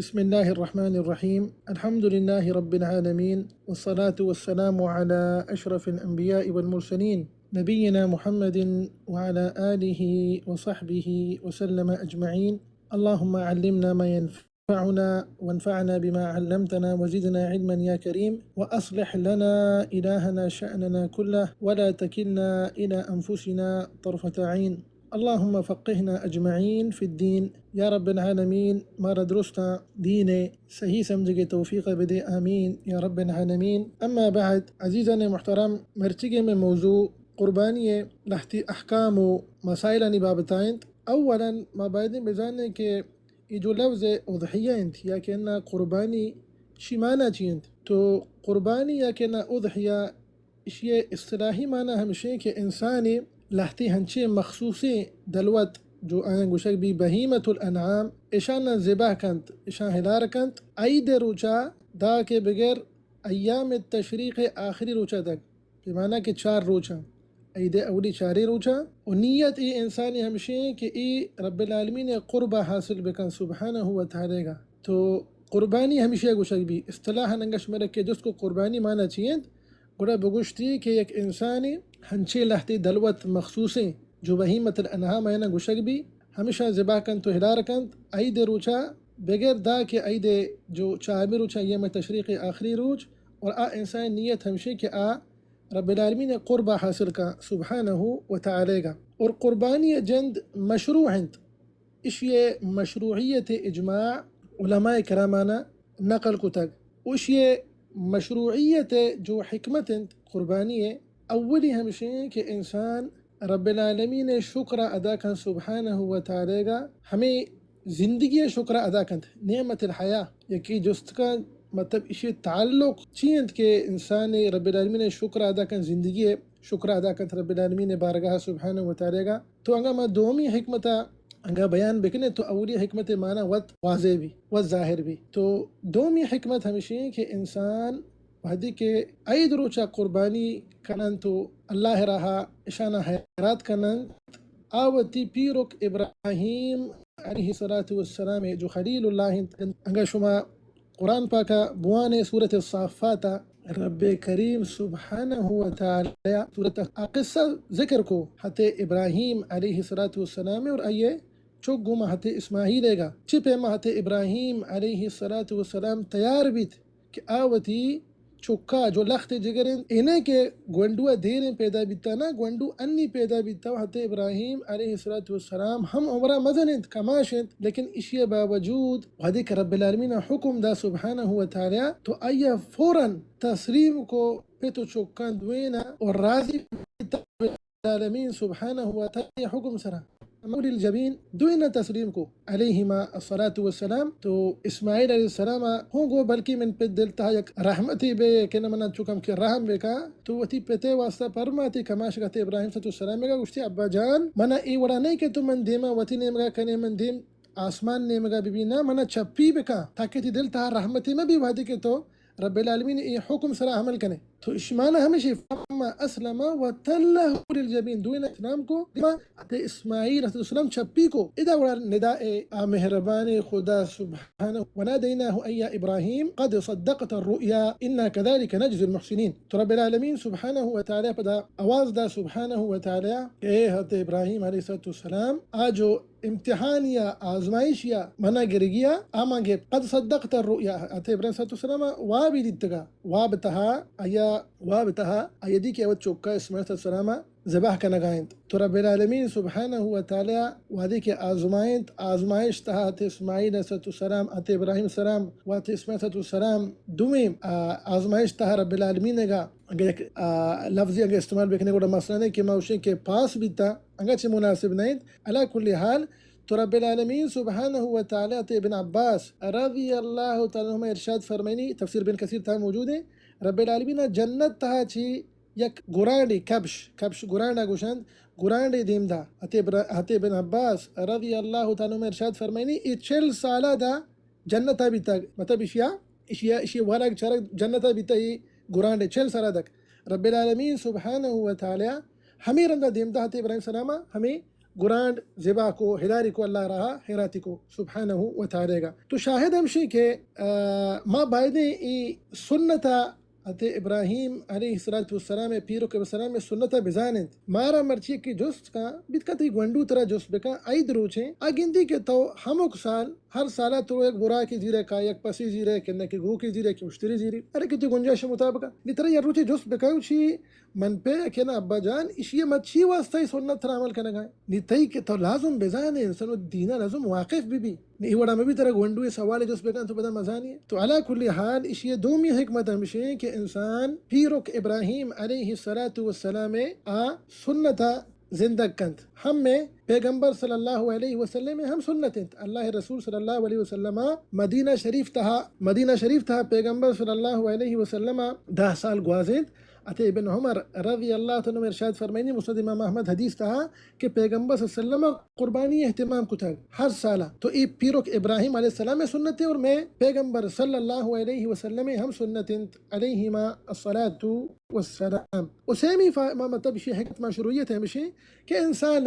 بسم الله الرحمن الرحيم. الحمد لله رب العالمين، والصلاة والسلام على أشرف الأنبياء والمرسلين نبينا محمد وعلى آله وصحبه وسلم أجمعين. اللهم علمنا ما ينفعنا وانفعنا بما علمتنا وزدنا علما يا كريم، وأصلح لنا إلهنا شأننا كله ولا تكلنا إلى أنفسنا طرفة عين. اللهم فقهنا أجمعين في الدين یا رب العالمین. مارا درستا دین صحیح سمجھ کے توفیق بدے، آمین یا رب العالمین. اما بعد، عزیزان محترم، مرچگے میں موضوع قربانی لحتی احکام و مسائل بابتائیں. اولا ما باید بجانے کہ یہ جو لفظ اضحیہ انت یا کہ نا قربانی شی معنی چیند، تو قربانی یا کہ نا اضحیہ یہ اصطلاحی معنی ہمشہ کہ انسانی لحتی ہنچے مخصوصی دلوت جو گوشک بھی بہیمت الانعام اشان ذبح کنت اشان ہلار کنت عید روچا دا کے بغیر ایام تشریق آخری روچا تک، بمعنی کہ 4 روچا عید اولی 4 روچا، و نیت ای انسانی ہمشہ کہ ای رب العالمین قربہ حاصل بکن سبحانہ و تعالی گا. تو قربانی ہمیشہ گوشک بھی اصطلاح ننگش مرک کہ جس کو قربانی مانا چاہیے گوڑا بگوشتی کہ ایک انسانی ہنچے لحتی دلوت مخصوصیں جو بہیمت الانعام ہے نا گوشک بھی ہمیشہ ذبح کن تو ہلار کن عید روچا بغیر دا کہ عید جو 4 روچا یہ میں تشریق آخری روچ، اور انسان نیت ہمشہ کہ رب العالمین قربہ حاصل کا سبحانہ و تعالی گا. اور قربانی جند مشروع ہند، اس یہ مشروعیت اجماع علماء کرامانہ نقل کو تک، اس یہ مشروعیت جو حکمت قربانی ہے اولی ہمشہ کہ انسان رب العالمین شکر ادا کن سبحانہ و تعالی گا، ہمیں زندگی شکر ادا کن نعمت الحیاء یکی جست کا مطلب اسی تعلق چیند کہ انسان رب العالمین شکر ادا کن زندگی شکر ادا کن رب العالمین بارگاہ سبحانہ و تعالی گا. تو انگا ما دومی حکمتا انگا بیان بکنے تو اولی حکمت معنی وط واضح بھی وط ظاہر بھی. تو دومی حکمت ہمشہ کہ انسان وحدی کے عید روچا قربانی کنن تو اللہ رہا اشانہ حیرات کنن آوتی پیرک ابراہیم علیہ السلام جو خلیل اللہ انگا شما قرآن پاکا بوانے سورة الصافات رب کریم سبحانہ و تعالی سورة قصہ ذکر کو حتی ابراہیم علیہ السلام اور آئیے چوک گوما حتی اسماعیل گا چپے ما حتی ابراہیم علیہ السلام تیار بیت کہ آوتی چکا جو لخت جگرن انہیں کہ گونڈو دیریں پیدا بیتا نا گونڈو انی پیدا بیتا حتی ابراہیم علیہ السلام ہم عمرہ مزنند کماشند، لیکن اسی باوجود وحدی کہ رب العالمین حکم دا سبحانہ و تعالی تو آیا فوراً تسلیم کو پیتو چکان دوینا اور راضی العالمین سبحانہ و تعالی حکم سرا مولی الجبین دوینا تسلیم کو علیہما الصلاة والسلام. تو اسماعیل علیہ السلام ہوں گو بلکہ من پہ دلتا یک رحمتی بے کہ نمنا چکم کہ رحم بے کا تو وتی پیتے واسطہ پرماتی کماشگت ابراہیم صلی اللہ علیہ وسلم گا گوشتی ابا جان منا ای وڑا نہیں کہ تو من دیما وتی نیمگا کنے من دیم آسمان نیمگا ببینا منا چپی بکا تاکہ تی دلتا رحمتی میں بھی وحدی کہ تو رب العالمین ای حکم سرا عمل کنے. تو اشمانہ ہمیشہ فما اسلم وتلہ للجبین دوینا اسلام کو اسماعیل علیہ السلام چپی کو ادا وڑا نداء مہربان خدا سبحانہ ونادیناہ ایا ابراہیم قد صدقت الرؤیا انا كذلك نجزی المحسنین. تو رب العالمین سبحانہ وتعالی پدا آواز دا سبحانہ وتعالی کہ اے حضرت ابراہیم علیہ السلام آجو امتحان یا آزمائش یا منا گرگیا آمانگے قد صدقت الرؤیا حضرت ابراہیم صلی اللہ علیہ وسلم وابی دیتگا وابتہا ایدی کے اوت چوکا اسماعیل صلی اللہ علیہ وسلم ذبح کا نگائند. تو رب العالمین سبحانہ و تعالی وادی کے آزمائش تہا تے اسماعیل علیہ السلام تے ابراہیم السلام و تے اسماعیل علیہ السلام دویں آزمائش تہا رب العالمین گا لفظی اگر استعمال بکنے کو مسئلہ نہیں کہ موشی کے پاس بھی تا انگا چھ مناسب نہیں علا کل حال. تو رب العالمین سبحانہ و تعالی تے ابن عباس رضی اللہ تعالیٰ عنہ ارشاد فرمائنی تفسیر بن کثیر تھا موجود ہے رب العالمین جنت تہا چھی یک گرانڈی کبش گرانڈا گوشند گرانڈی دیم دا حتی ابن عباس رضی اللہ تعالیٰ عنہ ارشاد فرمائنی ای 40 سالہ دا جنتا بیتا مطلب اشیا والا چارک جنتا بیتا ہی گرانڈی 40 سالہ تک. رب العالمین سبحانہ و تعالی ہمیں رندہ دیم دا حتی ابراہیم السلام ہمیں گرانڈ ذبح کو ہلاری کو اللہ رہا حیراتی کو سبحانہ و تعالی گا تو شاہد ہمشی کہ ما بائدے ای سنتا ate Ibrahim alayhi salatu wassalam piro ke wassalam sunnata bizanent mara marchi ki just ka bitkati gwandu tara just beka ay druche agindi ke to hamok sal ہر سالہ تو ایک برا کی زیرے کا یک پسی زیرے کنے کی گو کی زیرے کی مشتری زیرے ارے کتی گنجائش مطابقہ نترا یا روچے جس بکاو چی من پہ کنا ابا جان اشیاء مچھی واسطہ سنت تر عمل کرنا گئے نتائی کہ تو لازم بزانے انسانو دینا لازم واقف بھی نہیں وڑا میں بھی ترہ گونڈوی سوالے جس بکان تو بدا مزانی ہے تو علا کلی حال اشیاء دومی حکمت ہمشہ کہ انسان پیرک ابراہیم علیہ السلام سنتا زندہ کنت ہم میں پیغمبر صلی اللہ علیہ وسلم ہم سنتیں اللہ رسول صلی اللہ علیہ وسلم مدینہ شریف تہا پیغمبر صلی اللہ علیہ وسلم 10 سال گوازیں اتے ابن عمر رضی اللہ عنہ ارشاد فرمائنی مسند امام احمد حدیث تہا کہ پیغمبر صلی اللہ علیہ وسلم قربانی اہتمام کو تھا ہر سالہ تو ای پیروک ابراہیم علیہ السلام سنتیں اور میں پیغمبر صلی اللہ علیہ وسلم ہم سنتیں علیہما الصلاة والسلام اسیمی مطلب شی حکمت مشروعیت ہے مشی کہ انسان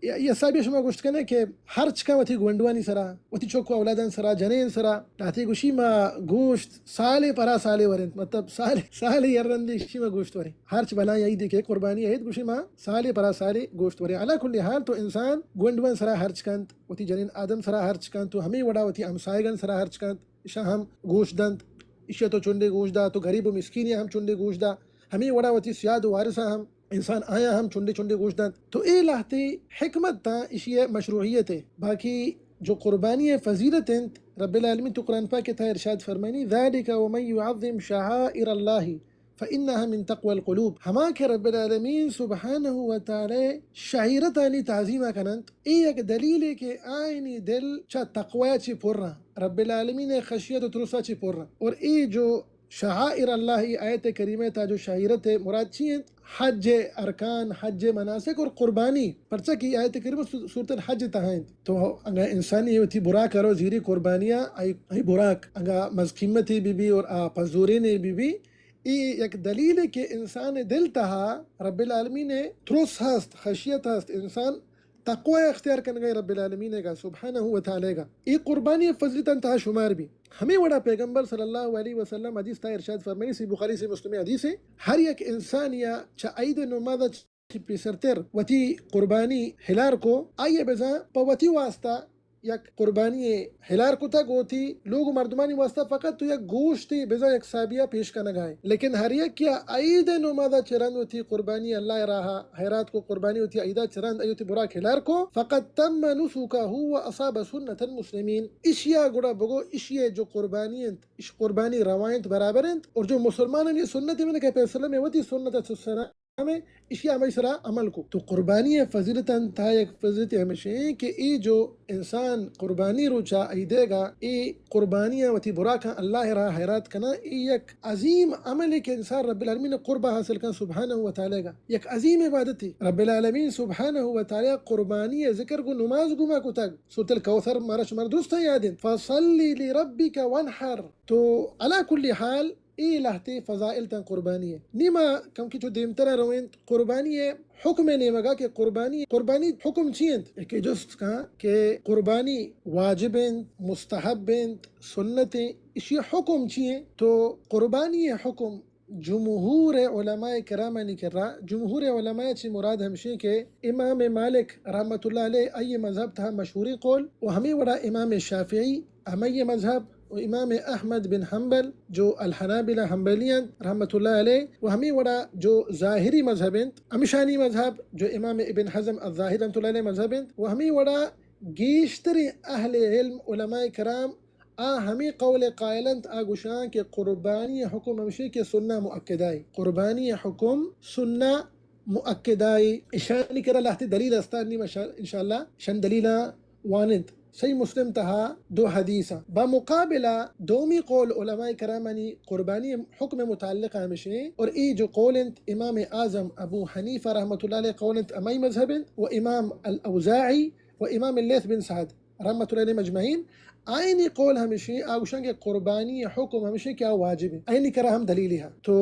یہ سابیش ما گوشت کنے کہ ہر چکا وتی گونڈوانی سرا وتی چوکو اولادان سرا جنین سرا لاتی گوشی ما گوشت سالے پرا سالے ورن مطلب سالے یرندی شی ما گوشت ورن ہر چ بلا یہی دیکھے قربانی ہے گوشی ما سالے پرا سالے گوشت ورن علا کل حال تو انسان گونڈوان سرا ہر چکانت وتی جنین آدم سرا ہر چکانت تو ہمیں وڑا وتی ہمسایگان سرا ہر چکانت اشا ہم گوشت دنت اشیا تو چنڈے گوشت دا تو غریب و مسکین ہم چنڈے گوشت دا ہمیں وڑا وتی سیاد و وارثہ ہم انسان آیا ہم چنڈے گوشت دن تو اے لاہتی حکمت تا اشیاء مشروعیت ہے باقی جو قربانی فضیلت ہیں رب العالمین تو قرآن پاک تھا ارشاد فرمائنی ذالک ومن يعظم شعائر اللہ فإنها من تقوى القلوب ہما کہ رب العالمین سبحانہ وتعالی شعیرتانی تعظیمہ کنند ای ایک دلیل ہے کہ آئینی دل چا تقوی چی پر رہا رب العالمین خشیت و ترسا چی پر رہا اور ای جو شعائر اللہ آیت کریمہ تا جو شعیرت مراد چی ہیں حج ارکان حج مناسک اور قربانی پرچہ کی آیت کریمہ صورت الحج تہائیں تو انگا انسانی ہوتی براک کرو زیری قربانیاں ای براک انگا مزقیمتی بی اور پزورین بی ای ایک دلیل ہے کہ انسان دل تہا رب العالمین ترس ہست خشیت ہست انسان تقوی اختیار کرنے گئے رب العالمین کا سبحانہ و تعالی کا ای قربانی فضلتا انتہا شمار بھی ہمیں وڑا پیغمبر صلی اللہ علیہ وسلم حدیث تا ارشاد فرمائی سی بخاری سے مسلم حدیث ہے ہر یک انسان یا چا عید نمازہ پیسرتر وتی قربانی ہلار کو آئیے بزا پا وتی واسطہ یک قربانی ہلار کو تک ہوتی لوگ مردمانی واسطہ فقط تو یک گوشتی بزا یک سابیہ پیش کا نگائے لیکن ہر یک کیا عید نمازہ چرند ہوتی قربانی اللہ راہا حیرات کو قربانی ہوتی عیدہ چرند ایوتی براک ہلار کو فقط تم نسوکا ہوا اصاب سنت المسلمین اشیا گڑا بگو اشیا جو قربانی اش قربانی روایت برابر ہیں اور جو مسلمان یہ سنت میں نے کہا پیسلہ میں ہوتی سنت سنت ہمیں اشیاء ہمیں سرا عمل کو تو قربانی فضیلت تھا ایک فضیلت ہمیشہ کہ ای جو انسان قربانی روچا ای دے گا ای قربانیاں وتی براکا اللہ را حیرات کنا ای یک عظیم عمل ہے کہ انسان رب العالمین قربہ حاصل کن سبحانہ و تعالی گا یک عظیم عبادت ہے رب العالمین سبحانہ و تعالی قربانی ذکر کو نماز گما کو تک سورۃ الکوثر مارش مردوست یادن فصلی لربک وانحر تو علا کل حال ای لہتی فضائل تن قربانی ہے نیما کم کی جو دیمترہ روین قربانی ہے حکم نیمگا کہ قربانی حکم چیئند کہ جست کہا کہ قربانی واجبیں مستحبیں سنتیں اسی حکم چیئیں تو قربانی حکم جمہور علماء کرامہ نے کر رہا جمہور علماء چی مراد ہمشی کہ امام مالک رحمۃ اللہ علیہ ای مذہب تھا مشہوری قول و ہمیں وڑا امام شافعی ہمیں مذہب و امام احمد بن حنبل جو الحنابلہ حنبلیاں رحمۃ اللہ علیہ و ہمیں وڑا جو ظاہری مذہبیں امشانی مذہب جو امام ابن حزم الظاہر رحمۃ اللہ علیہ مذہبیں و ہمیں وڑا گیشتری اہل علم علماء کرام ہمیں قول قائلنت آگوشان کہ قربانی حکم ہمشی کے سنہ مؤکدائی قربانی حکم سنہ مؤکدائی اشانی کرا لہتی دلیل استانی انشاءاللہ شن دلیلہ وانند صحیح مسلم تہا 2 حدیثہ بمقابلہ دومی قول علماء کرامانی قربانی حکم متعلقہ ہمشی اور ای جو قولنت امام اعظم ابو حنیفہ رحمۃ اللہ علیہ قولنت امی مذہب و امام الاوزاعی و امام اللیث بن سعد رحمۃ اللہ علیہ مجمعین آئینی قول ہمشی آگوشان کے قربانی حکم ہمشی کیا واجب ہے آئینی کرا ہم دلیلی ہے تو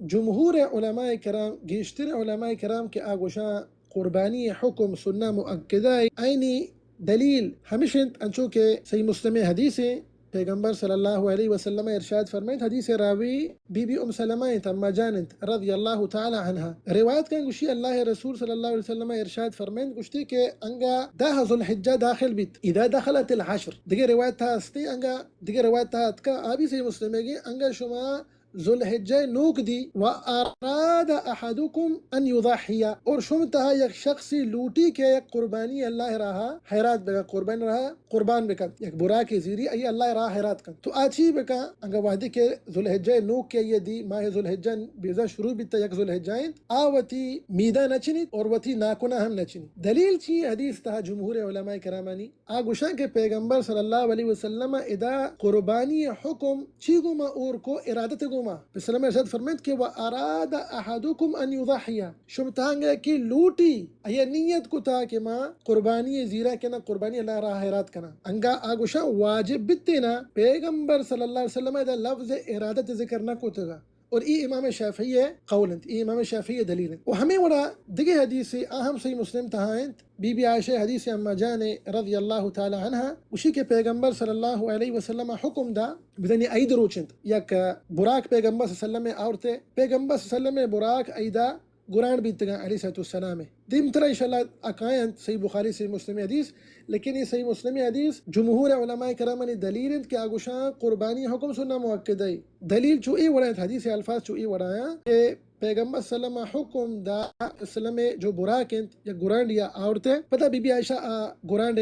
جمہور علماء کرام گیشتر علماء کرام کے آگوشان قربانی حکم سنة مؤكدة أيني دلیل ہمیشہ انچو کہ صحیح مسلم حدیث ہے پیغمبر صلی اللہ علیہ وسلم ارشاد فرمائت حدیث راوی بی بی ام سلمہ اما جانت رضی اللہ تعالی عنہ روایت کا گوشی اللہ رسول صلی اللہ علیہ وسلم ارشاد فرمائت گوشتی کہ انگا داہ ذو الحجہ داخل بیت اذا دخلت العشر دیگر روایت تھا استی انگا دیگر روایت تھا اتکا آبی صحیح مسلم ہے انگا شما ذو الحجہ نوک دی واراد احدکم ان یضحی اور شمتها یک شخصی لوٹی کے یک قربانی اللہ رہا حیرات بکا قربان رہا قربان بکا یک برا کے زیری ای اللہ رہا حیرات کن تو آچی بکا انگا وحدی کے ذو الحجہ نوک کے یہ دی ماہ ذو الحجہ بیزا شروع بیتا یک ذو الحجہ آوتی میدہ نچنیت اور وتی ناکنا ہم نچنیت دلیل چی حدیث تہا جمہور علماء کرامانی آگوشان کے پیغمبر صلی اللہ علیہ وسلم ادا قربانی حکم چی گما اور کو ارادت گما بسلام ارشاد فرمائد کہ وَأَرَادَ أَحَدُكُمْ أَن يُضَحِيَ شمتانگا کی لوٹی یہ نیت کو تا کہ ما قربانی زیرہ کنا قربانی اللہ راہ حیرات کنا انگا آگوشا واجب بیتینا پیغمبر صلی اللہ علیہ وسلم ادا لفظ ارادت ذکر نہ کو تگا اور ای امام شافعی ہے قولنت ای امام شافعی دلیل و ہمیں وڑا دیگے حدیث اہم صحیح مسلم تہائنت بی بی عائشہ حدیث اما جان رضی اللہ تعالی عنہ اسی کے پیغمبر صلی اللہ علیہ وسلم حکم دا بدنی اید روچند یک براک پیغمبر صلی اللہ علیہ وسلم آورتے پیغمبر صلی اللہ علیہ وسلم براک ایدہ گران بیتگاں علیہ السلام دیم طرح انشاءاللہ اکائیں صحیح بخاری صحیح مسلم حدیث لیکن یہ صحیح مسلم حدیث جمہور علماء کرام نے دلیل کہ آگوشاں قربانی حکم سننا مؤکد ہے دلیل چو ای وڑایت حدیث الفاظ چو ای وڑایا کہ پیغمبر صلی اللہ علیہ وسلم حکم دا اسلام جو براکند یا گرانڈ یا آورتے پتہ بی بی عائشہ گرانڈ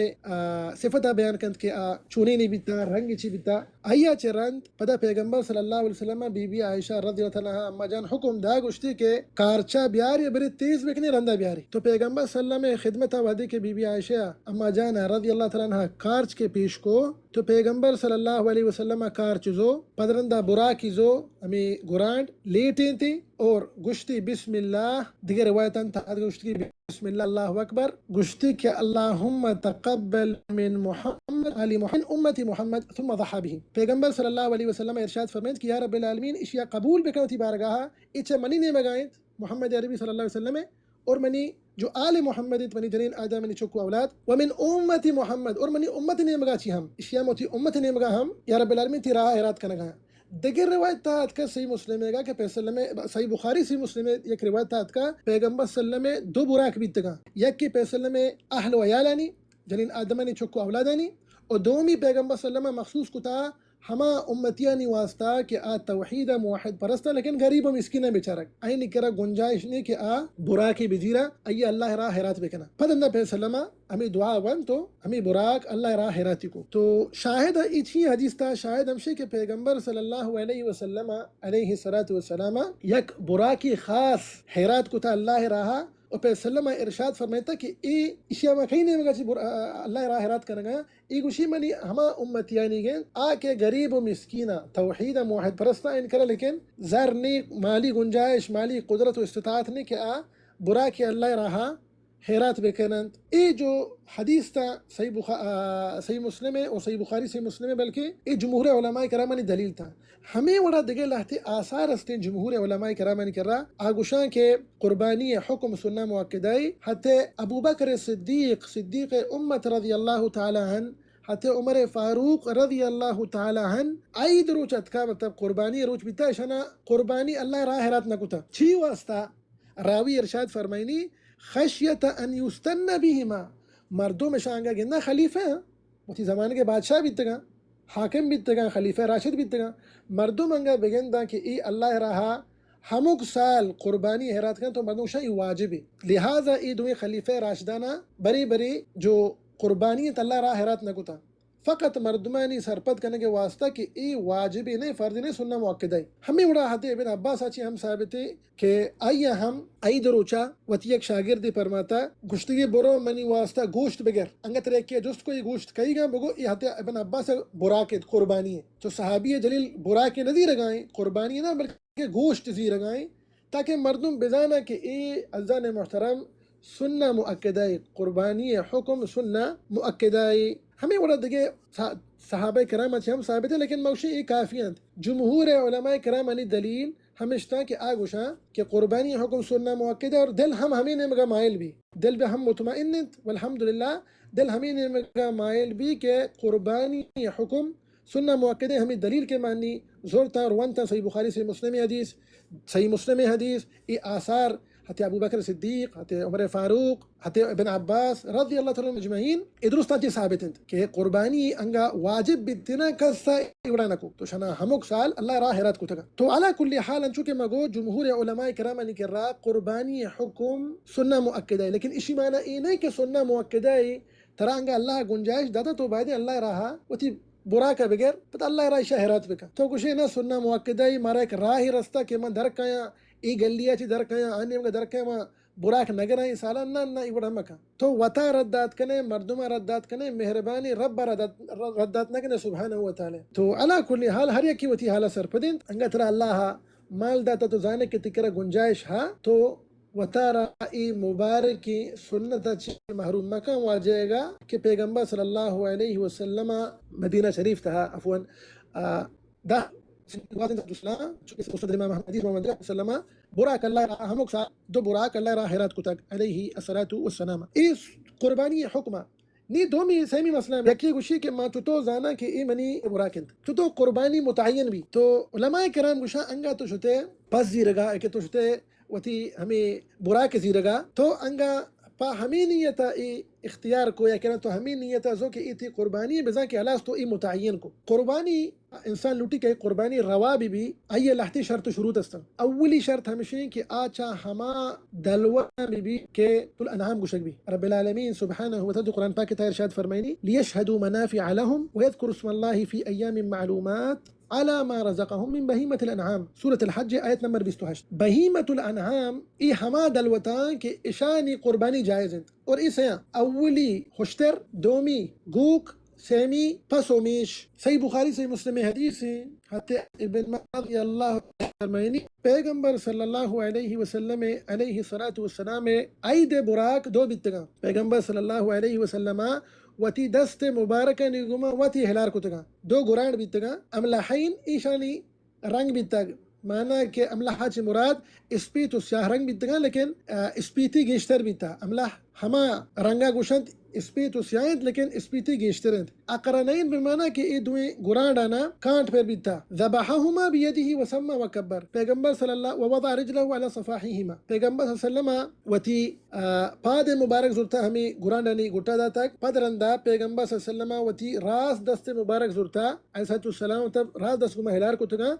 صفتہ بیان کند کہ چونی نہیں بیتا رنگی چی بیتا آیا چے رند پتہ پیغمبر صلی اللہ علیہ وسلم بی بی عائشہ رضی اللہ عنہا اما جان حکم دا گشتی کہ کارچا بیاری بری تیز بکنی رندہ بیاری تو پیغمبر صلی اللہ علیہ وسلم خدمت وحدی کے بی بی عائشہ اما جان رضی اللہ عنہا کارچ کے پیش کو تو پیغمبر صلی اللہ علیہ وسلم کارچ زو پدرندہ براکی زو ہمیں گرانڈ لیٹیں تھی اور گشتی بسم اللہ دیگر روایتاں تھا گشتی بسم اللہ اللہ اکبر گشتی کہ اللہم تقبل من محمد علی محمد امتی محمد ثم ضحا بہم پیغمبر صلی اللہ علیہ وسلم ارشاد فرمائد کہ یا رب العالمین اشیاء قبول بکنوتی بارگاہا اچھا منی نے مگائیں محمد عربی صلی اللہ علیہ وسلم اور منی جو آل محمد منی جنین آدم منی چکو اولاد ومن امتی محمد اور منی امت نے مگا چی ہم اشیاء موتی امت نے مگا ہم یا رب العالمین تی راہ اراد کنگا دیگر روایت تھا کا صحیح مسلم ہے کہ پیغمبر میں صحیح بخاری صحیح مسلم ہے ایک روایت تھا کا پیغمبر صلی اللہ علیہ وسلم دو براک بیتگا یک کی پیغمبر میں اہل و عیالانی جنین آدم نے چکو اولادانی اور دومی پیغمبر صلی اللہ علیہ وسلم مخصوص کتا ہما امتیانی واسطہ کہ توحید موحد پرستا لیکن غریب و مسکین بیچارک این کرا گنجائش نہیں کہ براکی بزیرہ ای اللہ راہ حیرات بکنا پدندہ پیغمبر ہمیں دعا ون تو ہمیں براک اللہ راہ حیراتی کو تو شاہد اچھی حدیث تھا شاہد ہمشے کہ پیغمبر صلی اللہ علیہ وسلم علیہ السلام یک براکی خاص حیرات کو تھا اللہ راہ اور پیغمبر ارشاد فرمائتا کہ ای اشیاء میں کہیں نہیں مگا چی اللہ راہ حیرات کرنگا ای گوشی منی ہما امتیانی گئے آکے غریب و مسکینہ توحید موحد پرستا ان کرا لیکن زر نہیں مالی گنجائش مالی قدرت و استطاعت نہیں کہ برا کے اللہ راہا حیرات بکنند ای جو حدیث تھا صحیح مسلم ہے اور صحیح بخاری صحیح مسلم ہے بلکہ ای جمہور علماء کرامانی دلیل تھا ہمیں وڑا دگے لہتے آثار استین جمہور علماء کرامانی کر رہا آگوشان کے قربانی حکم سننا مؤکدائی حتی ابو بکر صدیق امت رضی اللہ تعالی عنہ حتی عمر فاروق رضی اللہ تعالی عنہ عید روچ اتکا مطلب قربانی روچ بیتا شنا قربانی اللہ راہ حیرات نکتا چھی واسطہ راوی ارشاد فرمائنی خشیت ان یستن بہما مردوں میں شانگا گندہ خلیفہ ہیں اسی زمانے کے بادشاہ بیتگا حاکم بیتگا خلیفہ راشد بیتگا مردوں منگا بگندہ کہ ای اللہ رہا ہمک سال قربانی حیرات کریں تو مردوں شاہی واجب ہے لہٰذا ای دوئے خلیفہ راشدانہ بری بری جو قربانی اللہ راہ حیرات نہ کتا فقط مردمانی سرپت کرنے کے واسطہ کہ ای واجبی نہیں فرض نہیں سننا مؤکد ہے ہمیں اڑا حتی ابن عباس آچی ہم ثابت ہے کہ آئیا ہم آئی دروچا وطی ایک شاگردی پرماتا گشتگی برو منی واسطہ گوشت بگر انگت ریکیا جست کو یہ گوشت کئی گا بگو یہ حتی ابن عباس براکت قربانی ہے تو صحابی جلیل براک نظیر رگائیں قربانی ہے نا بلکہ گوشت زیر رگائیں تاکہ مردم بزانا کہ ای عزیزان محترم سننا مؤکدہ قربانی حکم سننا مؤکدہ ہمیں وڑا دگے صحابہ کرام اچھے ہم ثابت ہے لیکن موشی ای کافی ہیں جمہور علماء کرام علی دلیل ہمیشہ کہ آگوشاں کہ قربانی حکم سننا مؤکد ہے، اور دل ہم ہمیں مگا مائل بھی، دل پہ ہم مطمئن والحمدللہ، دل ہمیں مگا مائل بھی کہ قربانی حکم سننا مؤکد ہے، ہمیں دلیل کے معنی زورتا اور ونتا صحیح بخاری سے مسلم حدیث، صحیح مسلم حدیث، یہ آثار حتی ابو بکر صدیق، حتی عمر فاروق، حتی ابن عباس رضی اللہ تعالیٰ مجمعین ادرستان ثابت ہیں کہ قربانی انگا واجب بتنا کسا ایوڑانا کو تو شنا ہموک سال اللہ راہ رات کو تگا تو علا کل حال انچو کہ مگو جمہور علماء کرام نے کر رہا قربانی حکم سننا مؤکدہ ہے، لیکن اسی معنی یہ نہیں کہ سننا مؤکدہ ہے ترا انگا اللہ گنجائش دادا تو بعد اللہ راہا وتی برا کا بغیر پتہ اللہ راہ شہرات بکا تو کچھ نہ سننا مؤکدہ ہے مارا ایک راہ رستہ کہ من درکایا ای گلیا چی درکایا آنے مگا درکایا ما براک نگر آئی سالا نہ ایوڑا مکا تو وطا ردات کنے مردمہ ردات کنے مہربانی رب ردات نہ کنے سبحانہ وتعالی تو علا کل حال ہر یکی وتی حالا سر پدین انگا ترا اللہ مال داتا تو زانے کے تکرہ گنجائش ہا تو وطارا ای مبارکی سنتا چی محروم مکان واجئے گا کہ پیغمبر صلی اللہ علیہ وسلم مدینہ شریف تھا عفواً دا واسن عبدالسلام چونکہ مسند امام احمد حدیث محمد صلی اللہ علیہ وسلم براک اللہ راہ ہموک سا دو براک اللہ راہ حیرات کو تک علیہ الصلاة والسلام اس قربانی حکمہ نی دومی سیمی مسئلہ یکی گوشی کہ ما تو زانا کہ ای منی براکند تو قربانی متعین بھی تو علماء کرام گوشا انگا تو شتے پس زیرگا ایک تو شتے وتی ہمیں براک زیرگا تو انگا پا ہمیں نیتا ای اختیار کو یا کہنا تو ہمیں نیتا زو کہ ای تھی قربانی بزا کہ علاس تو ای متعین کو قربانی انسان لوٹی کہ قربانی روا بھی آئیے لحتی شرط شروط استن اولی شرط ہمشہ کہ آچا ہما دلوہ بھی کہ تل انعام گشک بھی رب العالمین سبحانہ وتعالی قرآن پاک تا ارشاد فرمائنی لیشہدوا منافع لهم ويذكروا اسم الله في ایام معلومات على ما رزقهم من بهیمة الانعام سورة الحج آیت نمبر 28 بهیمة الانعام ای ہما دلوتان کہ اشانی قربانی جائز ہیں اور اس ہیں اولی خوشتر دومی گوک سیمی پسومیش صحیح بخاری صحیح مسلم حدیث ہیں حتی ابن رضی اللہ فرمائنی پیغمبر صلی اللہ علیہ وسلم علیہ الصلاة والسلام عید براک دو بیتگا پیغمبر صلی اللہ علیہ وسلم وتی دست مبارکہ نگما وتی ہلار کتگا دو گران بیتگا املحین ایشانی رنگ بیتگ معنی کہ املحہ چی مراد اسپیتو سیاہ رنگ بیتگا لیکن اسپیتی گیشتر بیتا املح ہما رنگا گوشند اسپیتو سیاہند لیکن اسپیتی گیشترند اقرنین بمعنی کہ ای دویں گران ڈانا کانٹ پر بیتا ذبحہما بیدہ وسمى وکبر پیغمبر صلی اللہ ووضع رجلہ علی صفاحیہما پیغمبر صلی اللہ علیہ وسلم وتی پاد مبارک زرتا ہمیں گران ڈانی گٹا دا تک پد رندہ پیغمبر صلی اللہ علیہ وسلم وتی راس دست مبارک زرتا علیہ السلام تب راس دست کو ہلار کو تگا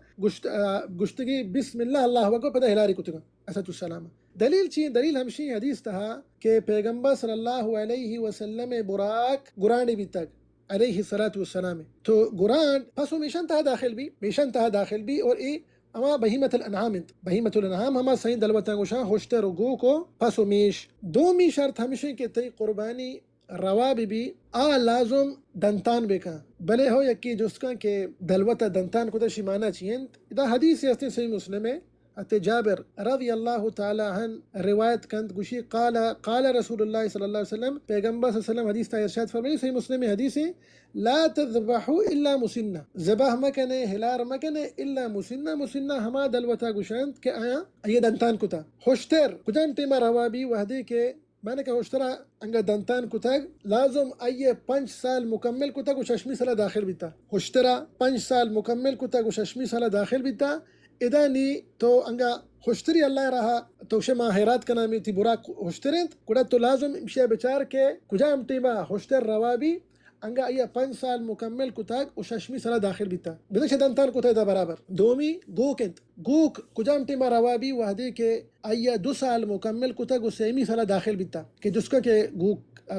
گشتگی بسم اللہ اللہ اکبر پدہ ہلاری کو تگا علیہ السلام دلیل چی دلیل ہمشی حدیث تہا کہ پیغمبر صلی اللہ علیہ وسلم براک گرانی بھی تک علیہ الصلاة والسلام تو گران پسو میشن تہا داخل بھی اور ای اما بہیمت الانعام ہما صحیح دلوتاں گوشاں ہوشتر و گو کو پسو میش دومی شرط ہمشی کہ تی قربانی روا بھی لازم دنتان بکا بلے ہو یکی جس کا کہ دلوتا دنتان کو تا شیمانا چیئن دا حدیث یستی صحیح مسلم ہے حتی جابر رضی اللہ تعالی عنہ روایت کند گوشی قال رسول اللہ صلی اللہ علیہ وسلم پیغمبر صلی اللہ علیہ وسلم حدیث تا ارشاد فرمائی صحیح مسلم حدیث ہے لا تذبحوا الا مسنہ ذبح مکنے ہلار مکنے الا مسنہ ہما دلوتا گوشند کہ آیا یہ دنتان کتا ہوشتر کجان تیمہ روابی وحدی کے میں نے کہا ہوشترا انگا دنتان کتاگ لازم آئیے 5 سال مکمل کتاگ و 6 سالہ داخل بیتا ہوشترا 5 سال مکمل کتاگ و 6 سالہ داخل بیتا ادا نی تو انگا ہوشتری اللہ رہا تو شما حیرات کا نامی تی برا ہوشترینت کڑا تو لازم مشیا بچار کے کجا امتیما ہوشتر روابی انگا ایا 5 سال مکمل کتاگ و 6 سالہ داخل بیتا بدش دنتان کتا دا برابر دومی گوک کجا امتیما روابی وحدی کے ایا 2 سال مکمل کتاگ و 6 سالہ داخل بیتا کہ جس کا کہ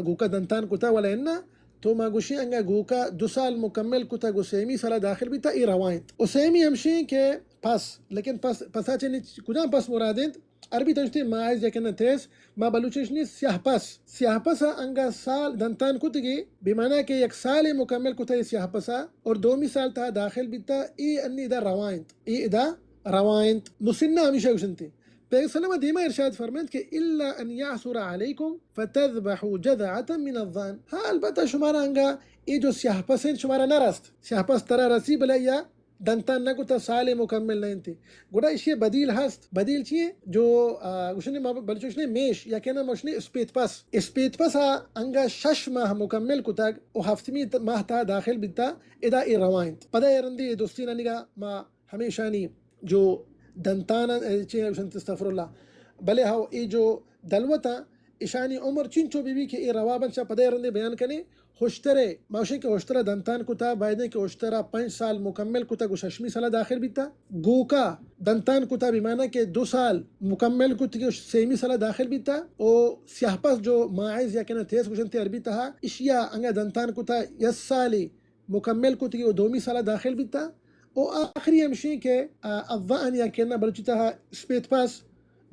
گوکا دنتان کتا ولا اننا تو ما گوشی انگا گوکا 2 سال مکمل کتا گو 6 سالہ داخل بیتا ای روائنت و 6 ہمشی کے پس لیکن پسا چنی کجا پس مرادند عربی تنشتی ماعز یکن تیز ما بلوچشنی سیاہ پسا انگا سال دنتان کتگی بمعنی کہ 1 سال مکمل کتا سیاہ پسا اور 2 سال تا داخل بیتا ای انی دا روائنت مسنہ ہمیشہ گوشنتی پیغمبر صلی اللہ علیہ وسلم دیما ارشاد فرمائند کہ الا ان یعثر علیکم فتذبحوا جذعة من الظان ہاں البتہ شمارا انگا ای جو سیاہ پسند شمارا نہ رست سیاہ پس ترا رسی بلا یا دنتان نکو تا سال مکمل نہیں تھی گوڑا اشی بدیل هست بدیل چیه جو گوشنی بلچوشنی میش یا کنا موشنی اسپیت پس انگا 6 ماه مکمل کتاگ و 7 ماه تا داخل بیتا ادا ای روایت پدا ایرندی دوستینا نگا ما ہمیشانی جو دنتانا چیه استغفر اللہ بلے ہاو ای جو دلوتا اشانی عمر چنچو بی بی کہ ای روابن شا پدا ایرندی بیان کنے ہوشترے ماوشی کے ہوشترہ دنتان کتا بایدے کے ہوشترہ 5 سال مکمل کتا گو 6 سالہ داخل بیتا گوکا دنتان کتا بیمانا کہ 2 سال مکمل کتا گو 3 سالہ داخل بیتا او سیاہ پس جو ماعز یا کنا تیس گوشنتی عربی تہا اشیا انگا دنتان کتا 1 سالی مکمل کتا گو 2 سالہ داخل بیتا او آخری ہمشی کے الظعن یا کنا بلچی تہا سپیت پاس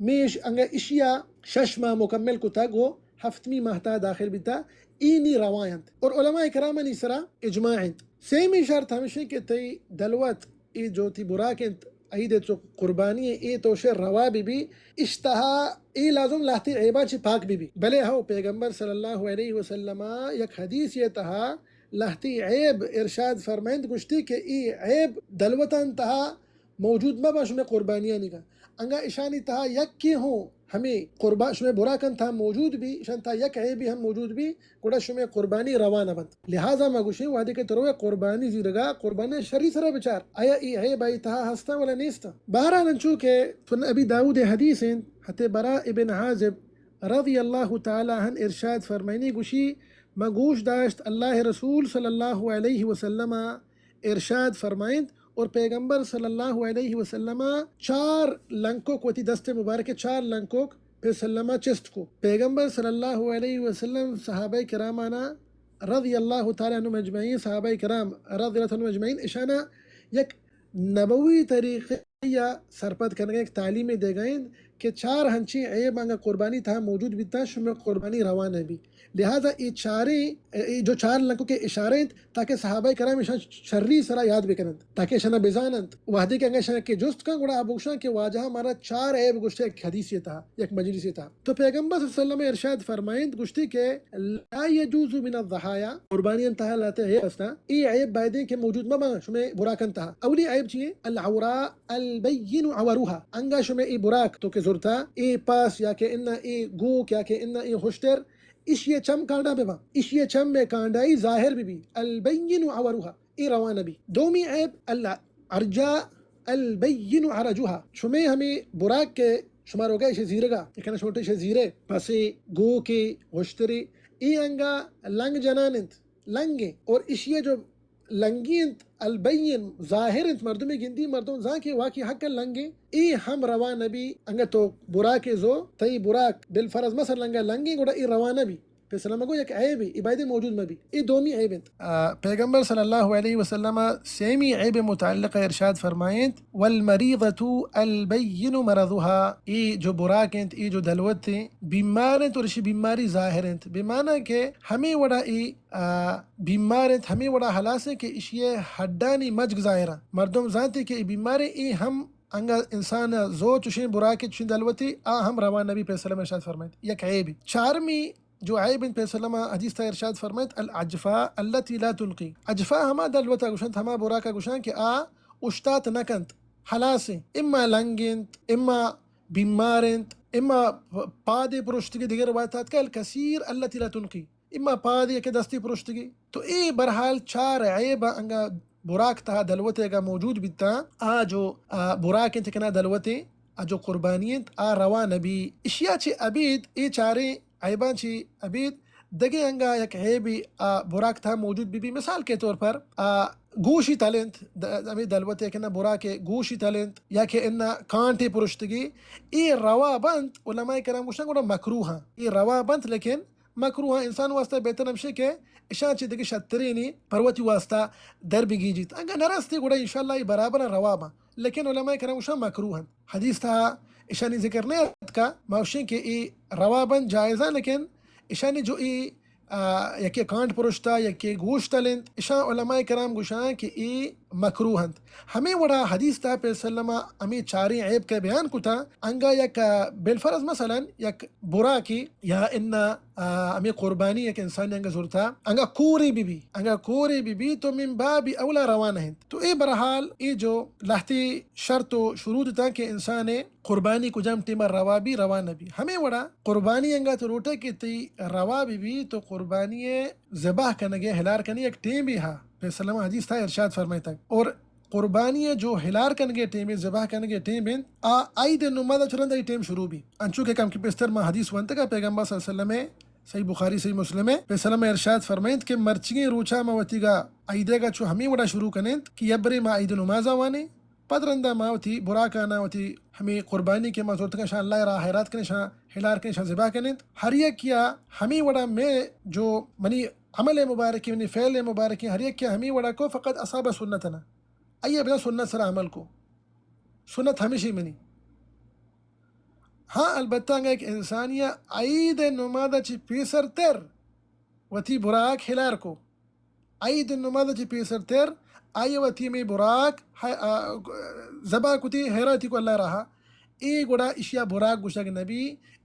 میش انگا اشیا 6 ماہ مکمل کتا گو 7 ماہ تا داخل بیتا اینی روایت اور علماء کرام نی سرا اجماعت سیمی شرط ہمشی کہ تی دلوت ای جو تی براکنت ایدے تو قربانی ای تو شر روا بی بی اشتہا ای لازم لاہتی عیبا چی پاک بی بلے ہو پیغمبر صلی اللہ علیہ وسلم یک حدیث یہ تہا لاہتی عیب ارشاد فرمائند گشتی کہ ای عیب دلوتاً تہا موجود مبا شمی قربانیاں نگا انگا اشانی تہا یک کی ہوں ہمیں قربان شمی براکن تھا موجود بھی شان تھا یک عیبی ہم موجود بھی گوڑا شمی قربانی روانہ بند لہذا ما گوشیں وادی کے تروے قربانی زیرگا قربانی شری سرا بچار آیا ای عیب آئی تھا ہستا ولا نیستا بہرحال انچو کہ تن ابی داود حدیث حتی برا ابن حازب رضی اللہ تعالی عنہ ارشاد فرمائنی گوشی ما گوش داشت اللہ رسول صلی اللہ علیہ وسلم ارشاد فرمائند اور پیغمبر صلی اللہ علیہ وسلم 4 لنکوک وتی دست مبارک 4 لنکوک پھر سلمہ چست کو پیغمبر صلی اللہ علیہ وسلم صحابہ کرامانا رضی اللہ تعالی عنہ مجمعین صحابہ کرام رضی اللہ عنہ مجمعین اشانہ یک نبوی طریقہ سرپت کرنے ایک تعلیم دے گئیں کہ 4 ہنچی عیب آنگا قربانی تھا موجود بیتا شمی قربانی روانہ بھی لہذا یہ چارے جو 4 لنکوں کے اشارے تاکہ صحابہ کرام اشان شرری سرا یاد بکنند تاکہ اشانہ بزانند وحدی کے انگا اشانہ کے جست کا گوڑا ابوشان کے واجہ ہمارا 4 عیب گشتے ایک حدیث یہ تھا ایک مجلس یہ تھا تو پیغمبر صلی اللہ علیہ وسلم ارشاد فرمائند گشتی کہ لا یجوز من الضحایا قربانی انتہا لاتے ہیں اسنا ای عیب بائدیں کہ موجود مبا شمی براک انتہا اولی عیب چیئے العوراء البین عوروها انگا شمی ای براک تو کہ زرتا ای پاس یا کہ انہ ای گوک یا کہ انہ ای خوشتر اس یہ چم کانڈا بے با اس یہ چم میں کانڈائی ظاہر بھی البین عوروها ای روانہ بھی دومی عیب العرجاء البین عرجوها شمی ہمیں براک کے شمار ہوگا اسے زیرگا ایک چھوٹے سے زیرے پسی گو کی خوشتری ای انگا لنگ جنانت لنگیں اور اس یہ جو لنگینت البین ظاہرنت مردم گندی مردم زاں کے واقعی حق لنگیں ای ہم روان نبی انگا تو براک زو تی براک بالفرض مثلا لنگا لنگیں گوڑا ای روان نبی پھر سلام کو یک عیب ای بائد موجود مبی ای دومی عیبنت پیغمبر صلی اللہ علیہ وسلم سیمی عیب متعلق ارشاد فرمائند والمریضۃ البین مرضها ای جو براکنت ای جو دلوت تھی بیمارنت اور اسی بیماری ظاہرنت بمعنی کہ ہمیں وڑا ای بیمارنت ہمیں وڑا حلاسے کہ اسی ہڈانی مجگ ظاہرہ مردم ذاتی کہ ای بیماری ای ہم انگا انسان زو چشیں براکی چشیں دلوتی ہم روان نبی پہ سلام ارشاد فرمائند یک عیب چارمی جو عیب پہ سلام حدیث تا ارشاد فرمائند العجفاء التي لا تلقی عجفاء ہما دلوتا گوشنت ہما براکا گوشن کہ اشتات نکنت حلاسے اما لنگنت اما بیمارنت اما پادے پرشتگی دیگر روایتات کا الکثیر التي لا تلقی اما پادے کے دستی پرشتگی تو ای برحال 4 عیب انگا براک تہا دلوتے گا موجود بیتا جو براک تکنا دلوتے جو قربانیت روا نبی اشیاء چی ابید ای 4 عیبان چی ابید دگے انگا یک عیبی براک تھا موجود بھی مثال کے طور پر گوشی تلنت امی دلوتے کہ براک گوشی تلنت یا کہ انہ کانٹی پرشتگی ای روا بند علماء کرام گوشن گوڑا مکروہ ای روا بند لیکن مکروہ انسان واسطہ بہتر نمشے کہ اشان چی دگی شترینی پروتی واسطہ در بگی جیت انگا نرستی گوڑا انشاءاللہ ای برابر روابا لیکن علماء کرام گوشن مکروہ حدیث تھا اشانی ذکر نہیں کا موشن کہ ای روابن جائزہ لیکن اشانی جو ای یکی کانٹ پرشتا یکی گوشت تلند اشان علماء کرام گوشان کہ ای مکروہ ہند ہمیں وڑا حدیث تا پہ سلمہ ہمیں چاری عیب کے بیان کتا انگا یک بالفرض مثلا یک برا کی یا ان ہمیں قربانی یک انسان انگا زورتا انگا کوری بی تو من باب اولا روانہ ہند تو اے برحال ای جو لہتی شرط و شروط تا کہ انسان قربانی کو جم ٹیمر روا بھی روا نبی ہمیں وڑا قربانی انگا تو روٹے کی تی روا بھی تو قربانی ذبح کنگے ہلار کنی ایک ٹیم بھی ہا پہ سلمہ حدیث تھا ارشاد فرمائے تک اور قربانی جو ہلار کنگے ٹیم ذبح کنگے team I then نمازہ چرند E team شروع بھی انچو کے کم کی پستر ما حدیث ونتا کا پیغمبر صلی اللہ علیہ وسلم صحیح بخاری صحیح مسلم ہے پہ سلمہ ارشاد فرمائند کہ مرچگی روچا موتی گا ایدے گا چو ہمیں وڑا شروع کنند کہ یبری ما عید نمازہ وانے پدرندہ ماوتی براکانا وتی ہمیں قربانی کے مزورت کا شان اللہ راہ حیرات کنے شان ہلار کنے شان ذبح کنند ہر یک کیا ہمیں وڑا میں جو منی عمل مبارکی منی فعل مبارکی ہر یک کیا ہمیں وڑا کو فقط اصحاب سنتنا آئیے بنا سنت سر عمل کو سنت ہمیشہ منی ہاں البتہ ایک انسانیہ عید نمازہ چی پیسر تر وتی براک ہلار کو عید نمازہ چی پیسر تر آئیے وتی میں براک ذبح کتی حیراتی کو اللہ رہا ای گوڑا اشیا براک گوشک نبی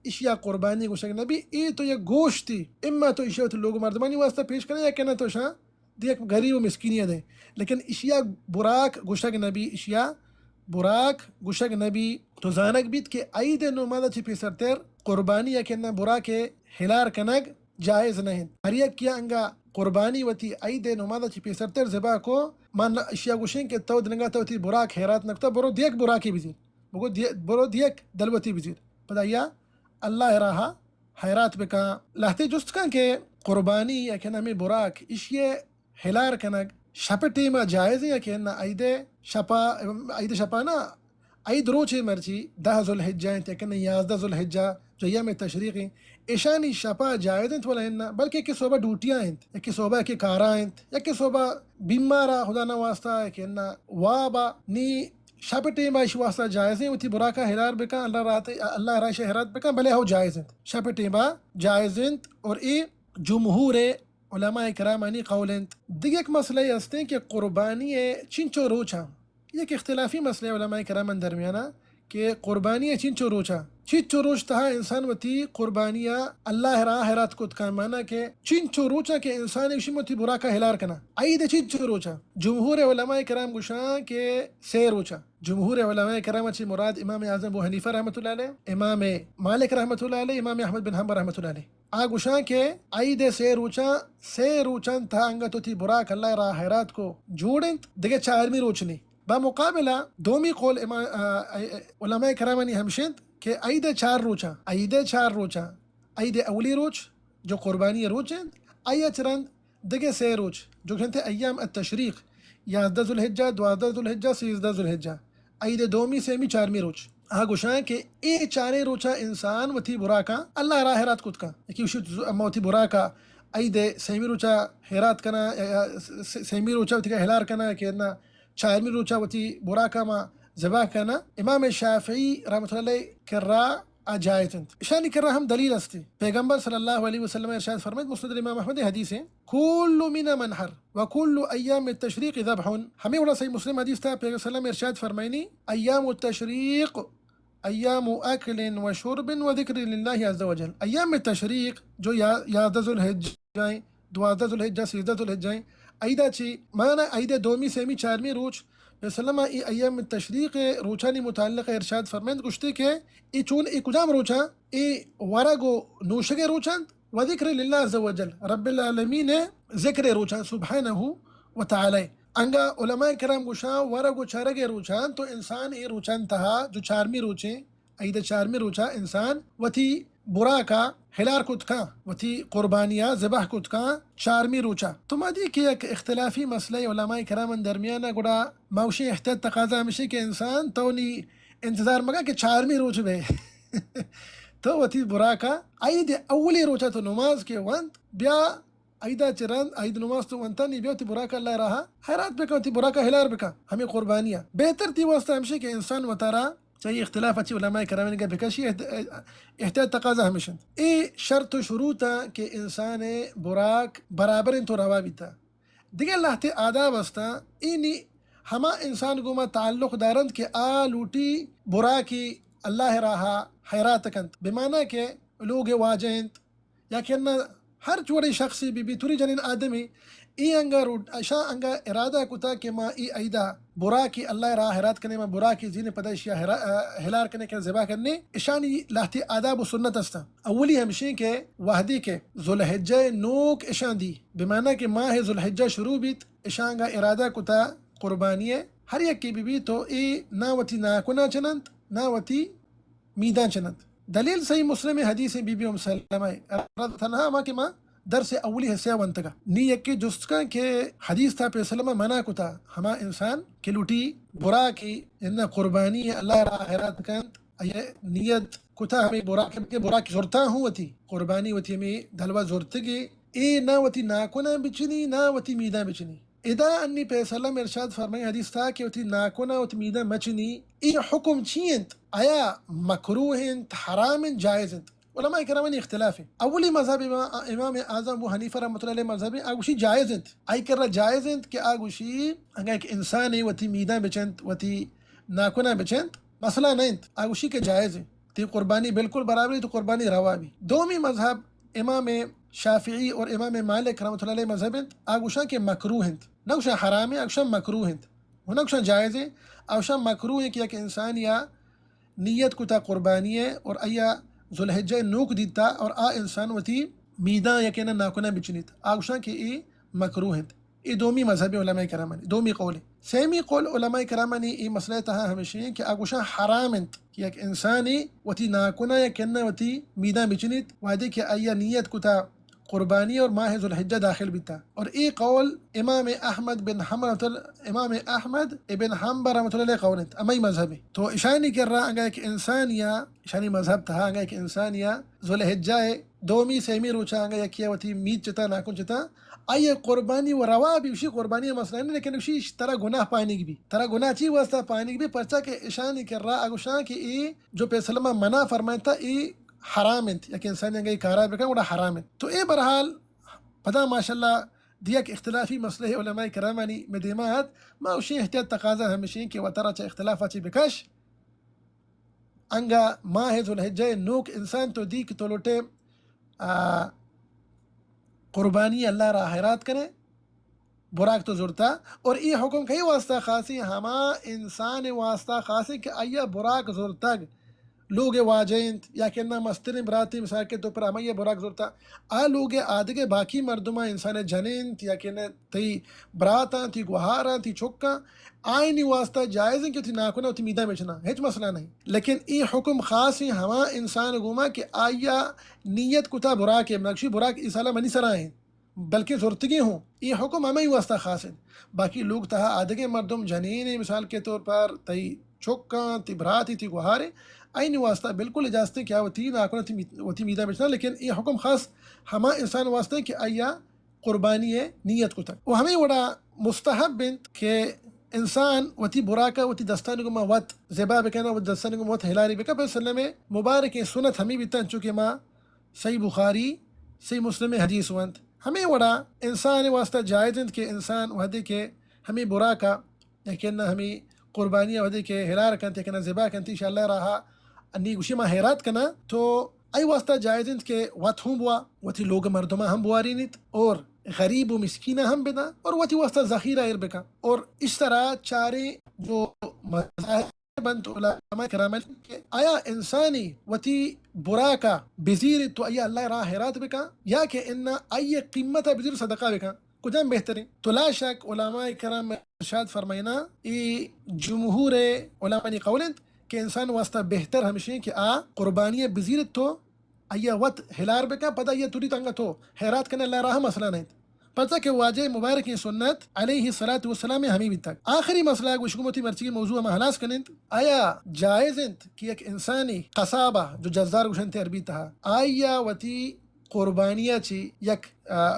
اشیا قربانی گوشک نبی ای تو یہ گوشت تھی اما تو اشیا تو لوگ مردمانی واسطہ پیش کریں یا کہنا تو شاہ دیکھ غریب و مسکینیت ہے لیکن اشیا براک گوشک نبی اشیا براک گوشک نبی تو زانک بیت کہ عید نمازہ چی پیسر تر قربانی یا کہنا براک ہلار کنگ جائز نہیں ہر یک کیا انگا قربانی وتی عید نمازہ چی پیسر تر ذبح کو مان اشیا گوشیں کہ تو دنگا تو تی براک حیرات نکتا برو دیکھ براکی بزیر برو دیکھ دلوتی بزیر پدا یا اللہ راہا حیرات بکا لہتے جست کن کہ قربانی یا کہنا ہمیں براک اشیے ہلار کنگ شپ ٹیمہ جائز ہے یا کہنا عید شپا نا عید روچے مرچی 10 ذوالحجہ ہیں تیکن 11 ذوالحجہ جو ایام تشریق ہیں ایشانی شپا جائز ہیں تولا ہننا بلکہ کہ صوبہ ڈوٹیاں ہیں یا کہ صوبہ کے کارا ہیں یا کہ صوبہ بیمارا خدا نہ واسطہ ہے کہ ہننا وابا نی شپ ٹیم باش واسطہ جائز ہیں وتی براکا ہلار بکا اللہ راش حیرات بکا بلے ہو جائز ہیں شپ ٹیمہ جائز ہیں اور ای جمہور علماء کرامانی قولند دیگه ایک مسئلہ ہستے ہیں کہ قربانی چنچو روچا یہ ایک اختلافی مسئلہ علماء کرام درمیانہ کہ قربانی چنچو روچ تہا انسان وتی قربانیہ اللہ راہ حیرات کو تکامانا کہ چنچو روچا کہ انسان اشم وتی براکا ہلار کنا عید چنچو روچا جمہور علماء کرام گشاں کہ سے روچا جمہور علماء کرام چی مراد امام اعظم ابو حنیفہ رحمۃ اللہ علیہ امام مالک رحمۃ اللہ علیہ امام احمد بن حنبل رحمۃ اللہ علیہ آگوشاں کے عید سے روچان تھا انگا تو تی براک اللہ راہ حیرات کو جوڑنت دیگه چارمی روچنی بمقابلہ دومی قول علماء کرامانی ہمشند کہ عید 4 روچا عید اولی روچ جو قربانی روچند آیا چرند دیگه 3 روچ جو کہتے ایام التشریق 11 ذوالحجہ 12 ذوالحجہ 13 ذوالحجہ عید دومی سیمی 4 روچ آگوشاں کہ اے 4 روچا انسان وتی براکا اللہ راہ حیرات کت کا کہ موتی براکا عید سیمی روچا حیرات کنا سیمی روچا وتی کا ہلار کنا کہ نا 4 روچا وتی براکا ما ذبح کنا امام شافعی رحمۃ اللہ علیہ کرا جائزن شانی کرا ہم دلیل استے پیغمبر صلی اللہ علیہ وسلم ارشاد فرمائے مسند امام احمد حدیث ہے کل من منحر وکل ایام التشریق ذبح ہمیں وڑا صحیح مسلم حدیث تھا پیغمبر صلی اللہ علیہ وسلم ارشاد فرمائنی ایام التشریق ایام اکل و شرب و ذکر للہ عز وجل ایام تشریق جو 11 ذوالحجہ 12 ذوالحجہ 13 ذوالحجہ عیدہ چی مانا عید دومی سیمی 4 روچ وسلم ای ایام تشریق روچانی متعلق ارشاد فرمائند گشتے کہ ای چون ای کجام روچا ای ورگو نوشگ روچند و ذکر للہ عز وجل رب العالمین ذکر روچان سبحانہ و تعالی انگا علماء کرام گوشاں ورگو چارگ روچان تو انسان ای روچان تہا جو 4 روچیں عید 4 روچا انسان وتی براکا ہلار کت کا وتی قربانیہ ذبح کت کا 4 روچا تو مادی کہ ایک اختلافی مسئلہ علماء کرام درمیانہ گڑا موشی احتیاط تقاضا ہمیشہ کہ انسان تو نی انتظار مگا کہ 4 روچ بے تو وتی براکا عید اولی روچا تو نماز کے وقت بیا عیدہ چرند عید نماز تو ونتا نہیں بیوتی براکا اللہ رہا حیرات بکا وتی براکا ہلار بکا ہمیں قربانیہ بہتر تی واسطہ ہمیشہ کہ انسان وطارا چاہیے اختلاف اچھی علماء کرام کا بکشی احتیاط تقاضا ہمیشہ اے شرط و شروط کہ انسان براک برابر ان تو روا بھی تھا دیگر اللہ تے آداب استا اینی ہما انسان گوما تعلق دارند کہ آ لوٹی برا کی اللہ راہا حیرات کنت بمعنی کہ لوگ واجہند یا کہ ہر چوڑی شخصی بی توری جنین آدمی ای انگا اشا انگا ارادہ کتا کہ ما ای ایدا برا کی اللہ راہ حیرات کرنے ما برا کی زین پدش یا ہلار کرنے کے ذبح کرنے اشانی لاہتی آداب و سنت استا اولی ہمشین کے وحدی کے ذوالحجہ نوک اشان دی بمعنی کہ ماہ ذوالحجہ شروع بیت اشانگا ارادہ کتا قربانی ہر یک کی بی تو ای ناوتی ناکنا چنند ناوتی میدان چنند دلیل صحیح مسلم حدیث بی بی ام سلمہ رضی اللہ عنہا کہ ماں درس اولی حصہ ونتگا نی یکی جست کا کہ حدیث تھا پہ سلمہ منع کتا ہما انسان کہ لوٹی برا کی ان قربانی اللہ را حیرات کانت یہ نیت کتا ہمیں برا کی زورتا ہوں وتی قربانی وتی ہمیں دلوا زورتگی اے نا وتی ناکنا بچنی نا وتی میدان بچنی ادا انی پہ سلم ارشاد فرمائی حدیث تھا کہ وتی ناکنا وتی میدان مچنی ای حکم چینت آیا مکروہ انت حرام انت جائز انت علماء کرام نے اختلاف ہے اولی مذہب امام اعظم ابو حنیفہ رحمۃ اللہ علیہ مذہب آگوشی جائز انت آئی کر رہا جائز انت کہ آگوشی اگر ایک انسان ہے وتی میدان بچنت وتی ناکنا بچنت مسئلہ نہیں انت آگوشی کے جائز ہے تی قربانی بالکل برابری تو قربانی روا بھی دومی مذہب امام شافعی اور امام مالک رحمۃ اللہ علیہ مذہب انت آگوشا کے مکروہ انت نوشا حرام ہے آگوشا مکروہ انت ونوشا جائز ہے آگوشا مکروہ ہے کہ ایک انسان یا نیت کتا قربانی ہے اور ایا ذوالحجہ نوک دیتا اور آ انسان وتی میداں یقینا ناکنا بچنیت آگوشاں کہ ای مکروہ ہیں ای دومی مذہبی علماء کرامانی دومی قول سیمی قول علماء کرامانی ای مسئلہ تہا ہمیشہ کہ آگوشاں حرام ہیں کہ ایک انسانی وتی ناکنا یقینا وتی میداں بچنیت وعدے کہ آیا نیت کتا قربانی اور ماہ ذوالحجہ داخل بیتا اور ای قول امام احمد بن حنبل رحمۃ اللہ علیہ قول انت امی مذہبی تو اشانی کر رہا اگر ایک انسان یا اشانی مذہب تھا اگر ایک انسان یا ذوالحجہ دومی سیمی روچا اگر یکیا وتی میت چتا ناکن چتا آئیے قربانی و روا بھی اسی قربانی مسئلہ نہیں لیکن اسی طرح گناہ پانی کی بھی طرح گناہ چی واسطہ پانی کی بھی پرچا کہ اشانی کر رہا اگوشاں کہ ای جو پیسلمہ منع فرمائے تھا ای حرام انت یا کہ انسان انگئی کارا بکا وڑا حرام انت تو اے برحال پدا ماشاءاللہ دیا کہ اختلافی مسئلہ علماء کرامانی مدیمات ما اسی احتیاط تقاضا ہمیشین کہ وطرہ چا اختلافا چی بکش انگا ماہ ذوالحجہ نوک انسان تو دی کہ تو لوٹے قربانی اللہ را حیرات کرے براک تو زورتا اور ای حکم کئی واسطہ خاصی ہما انسان واسطہ خاصی کہ آیا براک زورتگ لوگ واجینت یا کہ نہ مستر براتی مثال کے تو پر ہمیں یہ براک زورتا آ لوگ آدھگے باقی مردمہ انسان جنینت یا کہ نہ تی براتا تی گوہارا تی چھکا آئینی واسطہ جائز ہیں کہ تی ناکنا تی میدہ بیچنا ہیچ مسئلہ نہیں لیکن ای حکم خاص ہی ہما انسان گوما کہ آیا نیت کتا براک ہے نقشی براک اسالہ منی سرائیں بلکہ زورتگی ہوں یہ حکم ہمیں واسطہ خاص ہے باقی لوگ تہا آدھگے مردم جنین مثال کے طور پر تی چھکا تی براتی تی گوہارے آئینی واسطہ بالکل اجازت ہے کیا وتی ناکنا وتی میدہ بیچنا لیکن یہ حکم خاص ہما انسان واسطہ کہ آیا قربانی نیت کو تک وہ ہمیں وڑا مستحب بنت کہ انسان وتی براکا وتی دستان گما وط زبا بکنا وتی دستان گما وط ہلاری بکا پر سلم مبارک سنت ہمیں بیتن چونکہ ما صحیح بخاری صحیح مسلم حدیث وانت ہمیں وڑا انسان واسطہ جائز انت کہ انسان وحدے کے ہمیں براکا لیکن ہمیں قربانی وحدے کے ہلار کنتے کنا زبا کنتے انشاءاللہ رہا انی گوشی ما حیرات کنا تو ای واسطہ جائز انت کہ وط ہوں بوا وتی لوگ مردمہ ہم بواری نیت اور غریب و مسکینہ ہم بنا اور وتی واسطہ ذخیرہ ایر بکا اور اس طرح چارے جو مذاہب بنت علماء کرام کہ آیا انسانی وتی براکا بزیر تو آیا اللہ راہ حیرات بکا یا کہ انہ آئی قیمت بزیر صدقہ بکا کجا بہترین تو لا شک علماء کرام ارشاد فرمائنا ای جمہور علماء نے قولند کہ انسان واسطہ بہتر ہمشہ کہ آ قربانی بزیرت تو آیا وط ہلار بکا پتہ یہ توری تنگا تو حیرات کرنے اللہ راہ مسئلہ نہیں پتہ کہ واجہ مبارک سنت علیہ الصلاۃ والسلام ہمیں بھی تک آخری مسئلہ گوشگمتی مرچی موضوع ہم حلاس کنند آیا جائز انت کہ ایک انسانی قصابہ جو جزار گوشنتے عربی تہا آیا وتی قربانیہ چی یک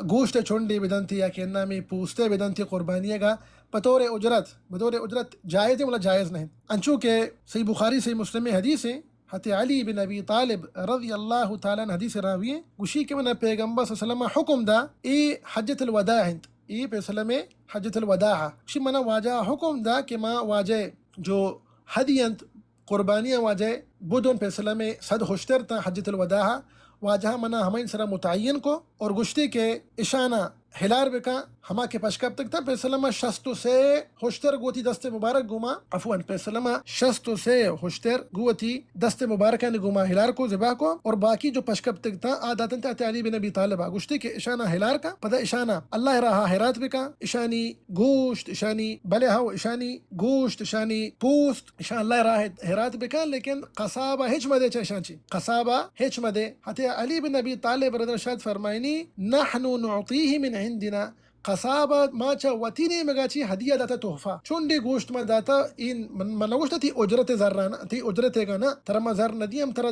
گوشت چھنڈے بدنتی یا کہ انہا میں پوستے بدنتی قربانیہ کا بطور اجرت جائز ہے ولا جائز نہیں انچو کہ صحیح بخاری صحیح مسلم حدیث ہے حضرت علی بن ابی طالب رضی اللہ تعالیٰ عنہ حدیث راوی ہے گوشی کہ من پیغمبر صلی اللہ علیہ وسلم حکم دا ای حجت الوداع ہند ای پیسلمه حجة الوداع شمنا واجه حکم دا که ما واجه جو هدیانت قربانیه واجه بدون پیسلمه صد خوشتر تا حجة الوداع واجہ منا ہمیں سرا متعین کو اور گشتی کے اشانہ ہلار بکا ہما کے پشکب تک تھا پیسلمہ شستو سے خوشتر گوتی دست مبارک گوما عفواً پیسلمہ شستو سے خوشتر گوتی دست مبارکہ نے گوما ہلار کو ذبح کو اور باقی جو پشکب تک تھا آداتن تحت علی بن ابی طالبہ گشتی کے اشانہ ہلار کا پتہ اشانہ اللہ رہا حیرات بکا اشانی گوشت اشانی بلے ہاو اشانی گوشت اشانی پوست اشان اللہ راہ حیرات بکا لیکن قصابہ ہچ مدے چشانچی قصابہ ہچ مدے حتی علی بن ابی طالب رضی اللہ عنہ فرمائنی نحن نعطیہ من عندنا قصابہ ماچا وطینی مگاچی ہدیہ داتا تحفہ چونڈی گوشت ما داتا این من گوشت تی اجرت ذرانا تی اجرت گا نا ترما زر ندیم تر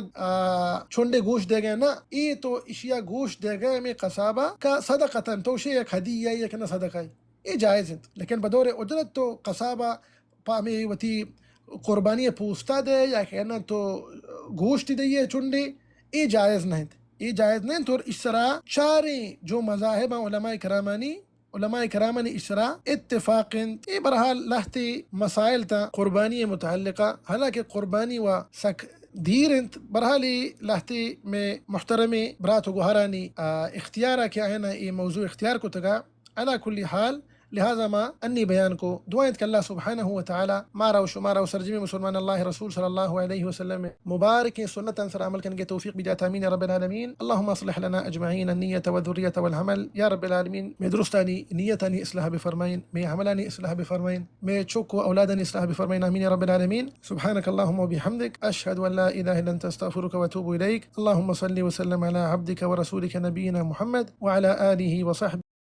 چونڈی گوشت دے گا نا ای تو اشیا گوشت دے گا میں قصابہ کا صدقتاً توشی ایک ہدیہ یک نا صدقہ ای جائز ہیں لیکن بدور اجرت تو قصابہ پامی وتی قربانی پوستا دے یا کہنا تو گوشت دے یہ چونڈی ای جائز نہیں ای جائز نہیں تو اس طرح چاریں جو مذاہب علماء کرامانی اس طرح اتفاق ای برحال لہتی مسائل تا قربانی متعلقہ حالانکہ قربانی و سک دیر انت برحالی لہتی میں محترمی برات و گوہرانی اختیارہ کیا ہے نا ای موضوع اختیار کو تگا علا کل حال لہذا ما انی بیان کو دعائیں کہ اللہ سبحانہ وتعالی مارا و شمارا و سرجمی مسلمان اللہ رسول صلی اللہ علیہ وسلم مبارک سنت انصر عمل کرنے توفیق بجات آمین یا رب العالمین اللہم اصلح لنا اجمعین النیت والذریت والحمل یا رب العالمین میں درستانی نیتانی اصلاح بفرمائن میں حملانی اصلاح بفرمائن میں چوک و اولادانی اصلاح بفرمائن آمین یا رب العالمین سبحانک اللہم و بحمدک اشہد ان لا الہ الا انت استغفرک و اتوب الیک اللہم صلی وسلم علی عبدک و رسولک نبینا محمد وعلى آلہ وصحبہ